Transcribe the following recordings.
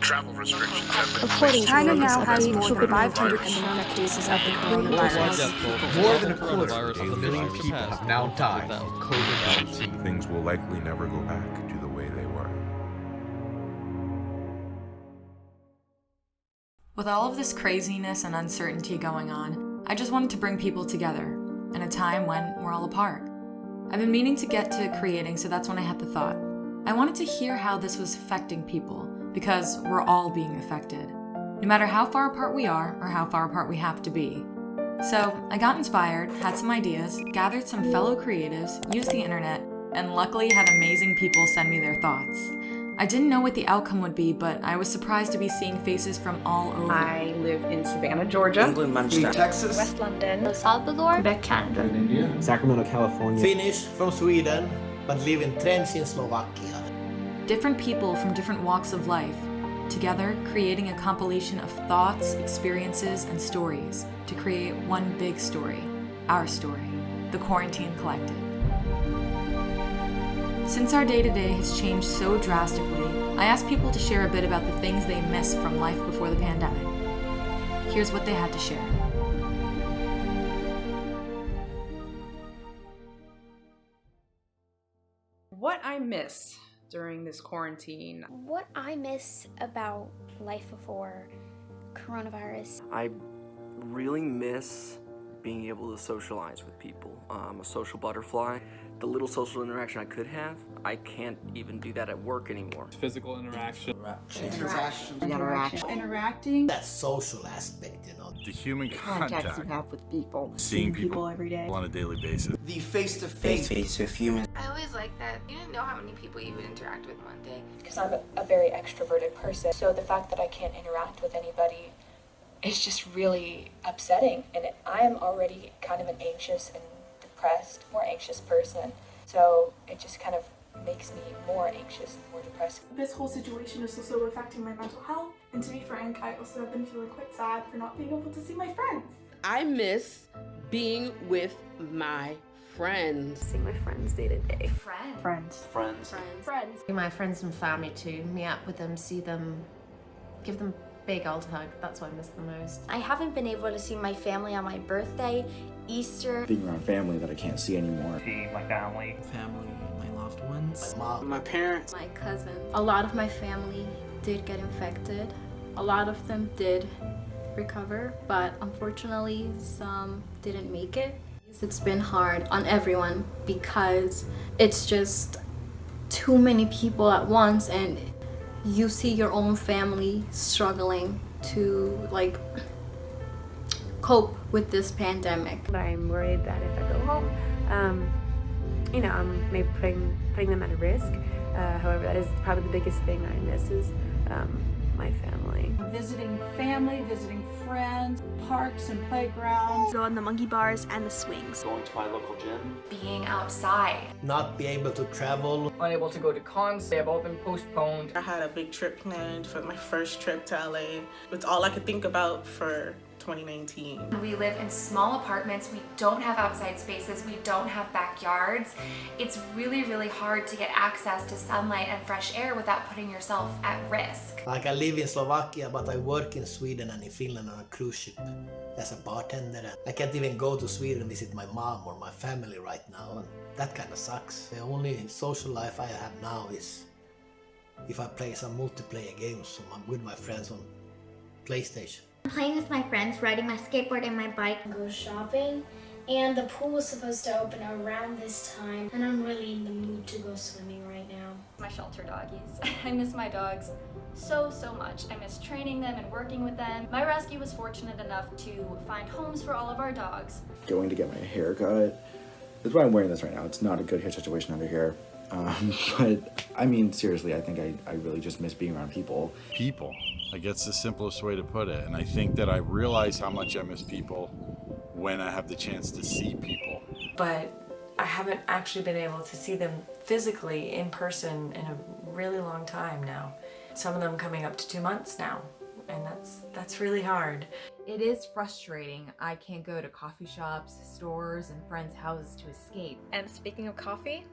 Travel restrictions have been According China now has more more than than 500 confirmed cases of the coronavirus. More than a quarter of a million people have now died of COVID-19. Things will likely never go back to the way they were. With all of this craziness and uncertainty going on, I just wanted to bring people together in a time when we're all apart. I've been meaning to get to creating, so that's when I had the thought. I wanted to hear how this was affecting people, because we're all being affected, no matter how far apart we are or how far apart we have to be. So I got inspired, had some ideas, gathered some fellow creatives, used the internet, and luckily had amazing people send me their thoughts. I didn't know what the outcome would be, but I was surprised to be seeing faces from all over. I live in Savannah, Georgia. England, Manchester, Texas, West London, El Salvador, Quebec, Canada, India, Sacramento, California. Finnish from Sweden, but live in Trench in Slovakia. Different people from different walks of life, together creating a compilation of thoughts, experiences, and stories to create one big story, our story, the Quarantine Collective. Since our day-to-day has changed so drastically, I asked people to share a bit about the things they missed from life before the pandemic. Here's what they had to share. What I miss during this quarantine. What I miss about life before coronavirus. I really miss being able to socialize with people. I'm a social butterfly. The little social interaction I could have, I can't even do that at work anymore. Physical interaction. Interacting. That social aspect, you know. The human Contacts you have with people. Seeing people every day. on a daily basis. The face-to-face with humans. I always liked that you didn't know how many people you would interact with one day. Because I'm a very extroverted person, so the fact that I can't interact with anybody is just really upsetting. And I am already kind of an anxious and depressed, more anxious person. So it just kind of makes me more anxious, more depressed. This whole situation is also affecting my mental health. And to be frank, I also have been feeling quite sad for not being able to see my friends. I miss being with my friends. Seeing my friends day to day. Friends. My friends and family too. Meet up with them, see them, give them a big old hug. That's what I miss the most. I haven't been able to see my family on my birthday, Easter. Being around family that I can't see anymore. See my family. Family, my loved ones. My mom. My parents. My cousins. A lot of my family did get infected. A lot of them did recover, but unfortunately some didn't make it. It's been hard on everyone because it's just too many people at once, and you see your own family struggling to cope with this pandemic. But I'm worried that if I go home, I'm maybe putting them at a risk. However, that is probably the biggest thing I miss is my family. Visiting family, visiting friends, parks and playgrounds. Go on the monkey bars and the swings. Going to my local gym. Being outside. Not be able to travel. Unable to go to cons. They have all been postponed. I had a big trip planned for my first trip to LA. It's all I could think about for 2019. We live in small apartments. We don't have outside spaces. We don't have backyards. It's really, really hard to get access to sunlight and fresh air without putting yourself at risk. Like I live in Slovakia, but I work in Sweden and in Finland on a cruise ship as a bartender. I can't even go to Sweden and visit my mom or my family right now, and that kind of sucks. The only social life I have now is if I play some multiplayer games with my friends on PlayStation. I'm playing with my friends, riding my skateboard and my bike. Go shopping, and the pool was supposed to open around this time, and I'm really in the mood to go swimming right now. My shelter doggies. I miss my dogs so much. I miss training them and working with them. My rescue was fortunate enough to find homes for all of our dogs. Going to get my hair cut. That's why I'm wearing this right now. It's not a good hair situation under here. But I mean, seriously, I think I really just miss being around people. People. Like, that's the simplest way to put it. And I think that I realize how much I miss people when I have the chance to see people. But I haven't actually been able to see them physically in person in a really long time now. Some of them coming up to 2 months now, and that's really hard. It is frustrating. I can't go to coffee shops, stores, and friends' houses to escape. And speaking of coffee,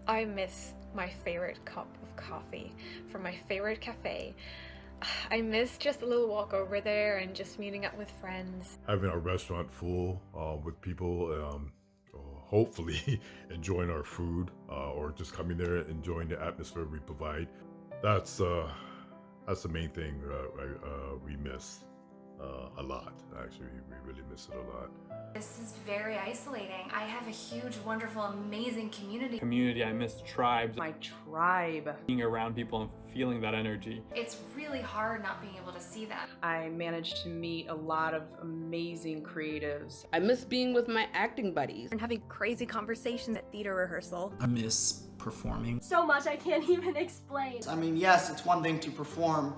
I miss my favorite cup of coffee from my favorite cafe. I miss just a little walk over there and just meeting up with friends. Having our restaurant full with people, hopefully enjoying our food or just coming there and enjoying the atmosphere we provide. That's the main thing we miss a lot. Actually, we really miss it a lot. This is very isolating. I have a huge, wonderful, amazing community. I miss tribes. My tribe. Being around people and feeling that energy. It's really hard not being able to see them. I managed to meet a lot of amazing creatives. I miss being with my acting buddies and having crazy conversations at theater rehearsal. I miss performing. So much I can't even explain. I mean, yes, it's one thing to perform,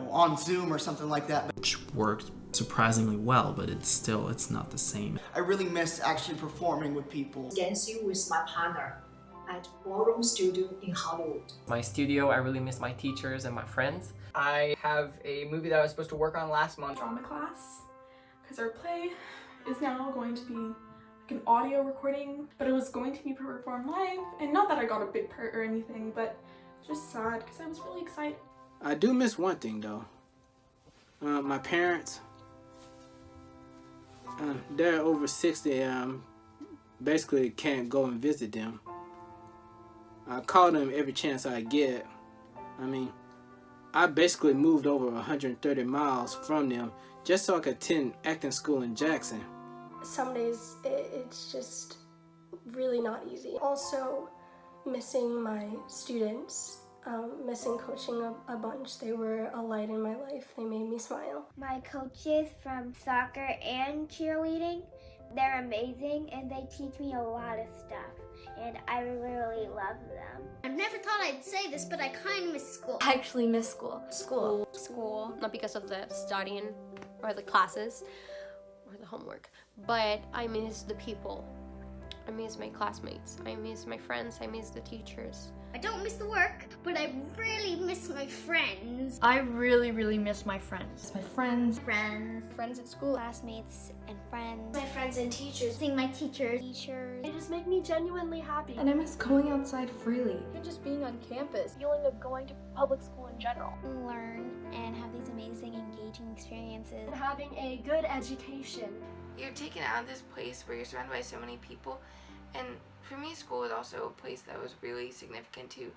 on Zoom or something like that. Which worked surprisingly well, but it's not the same. I really miss actually performing with people. Dancing with my partner at Ballroom Studio in Hollywood. My studio, I really miss my teachers and my friends. I have a movie that I was supposed to work on last month. Drama class, because our play is now going to be like an audio recording, but it was going to be performed live, and not that I got a big part or anything, but just sad because I was really excited. I do miss one thing though. My parents, they're over 60, basically can't go and visit them. I call them every chance I get. I mean, I basically moved over 130 miles from them just so I could attend acting school in Jackson. Some days it's just really not easy. Also missing my students, missing coaching a bunch. They were a light in my life. They made me smile. My coaches from soccer and cheerleading, they're amazing and they teach me a lot of stuff and I really love them. I never thought I'd say this, but I kind of miss school. I actually miss school. School, not because of the studying or the classes or the homework, but I miss the people. I miss my classmates. I miss my friends. I miss the teachers. I don't miss the work, but I really miss my friends. I really miss my friends. My friends. Friends at school. Classmates and friends. My friends and teachers. Seeing my teachers. They just make me genuinely happy. And I miss going outside freely. And just being on campus. Feeling of going to public school in general. Learn and have these amazing, engaging experiences. And having a good education. You're taken out of this place where you're surrounded by so many people, and for me, school was also a place that was really significant to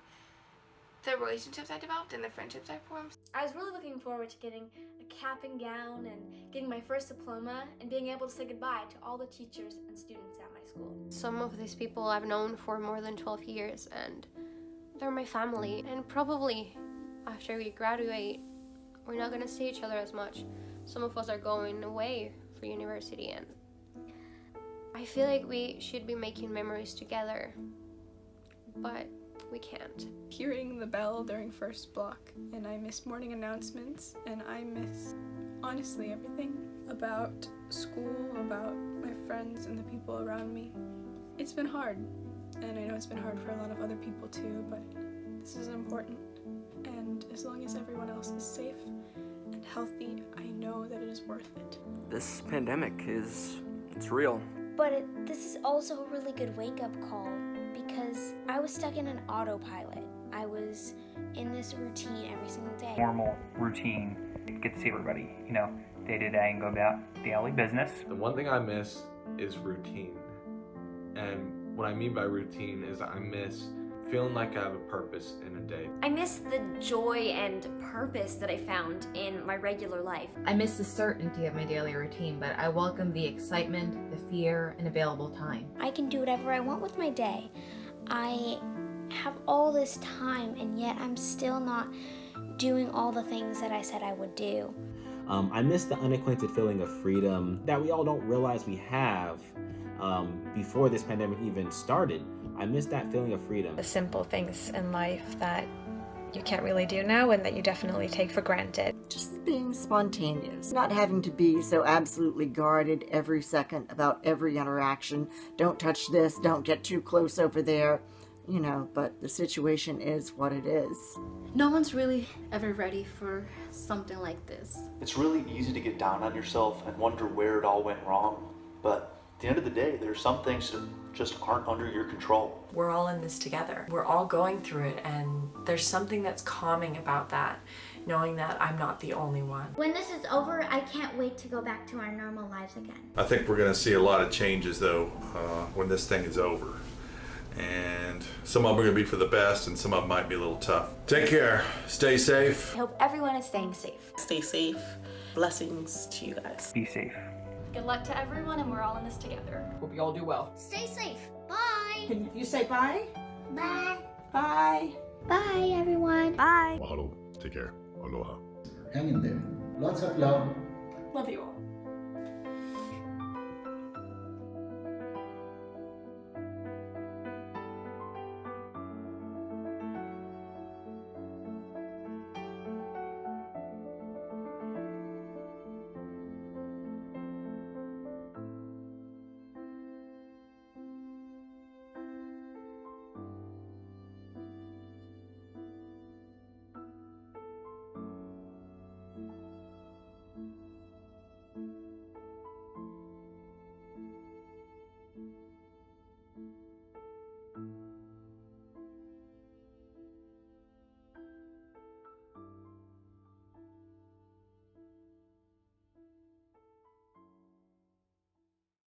the relationships I developed and the friendships I formed. I was really looking forward to getting a cap and gown and getting my first diploma and being able to say goodbye to all the teachers and students at my school. Some of these people I've known for more than 12 years and they're my family, and probably after we graduate, we're not gonna see each other as much. Some of us are going away for university and I feel like we should be making memories together, but we can't. Hearing the bell during first block, and I miss morning announcements, and I miss honestly everything about school, about my friends and the people around me. It's been hard, and I know it's been hard for a lot of other people too, but this is important, and as long as everyone else is safe and healthy, I know that it is worth it. This pandemic it's real. But this is also a really good wake-up call because I was stuck in an autopilot. I was in this routine every single day. Normal routine, get to see everybody, day to day and go about daily business. The one thing I miss is routine. And what I mean by routine is I miss feeling like I have a purpose in a day. I miss the joy and purpose that I found in my regular life. I miss the certainty of my daily routine, but I welcome the excitement, the fear, and available time. I can do whatever I want with my day. I have all this time, and yet I'm still not doing all the things that I said I would do. I miss the unacquainted feeling of freedom that we all don't realize we have before this pandemic even started. I miss that feeling of freedom. The simple things in life that you can't really do now and that you definitely take for granted. Just being spontaneous, not having to be so absolutely guarded every second about every interaction. Don't touch this, don't get too close over there, but the situation is what it is. No one's really ever ready for something like this. It's really easy to get down on yourself and wonder where it all went wrong, but At the end of the day, there's some things that just aren't under your control. We're all in this together. We're all going through it, and there's something that's calming about that, knowing that I'm not the only one. When this is over, I can't wait to go back to our normal lives again. I think we're going to see a lot of changes, though, when this thing is over. And some of them are going to be for the best, and some of them might be a little tough. Take care. Stay safe. I hope everyone is staying safe. Stay safe. Blessings to you guys. Be safe. Good luck to everyone, and we're all in this together. Hope you all do well. Stay safe. Bye. Can you say bye? Bye. Bye. Bye, everyone. Bye. Mahalo. Take care. Aloha. Hang in there. Lots of love. Love you all.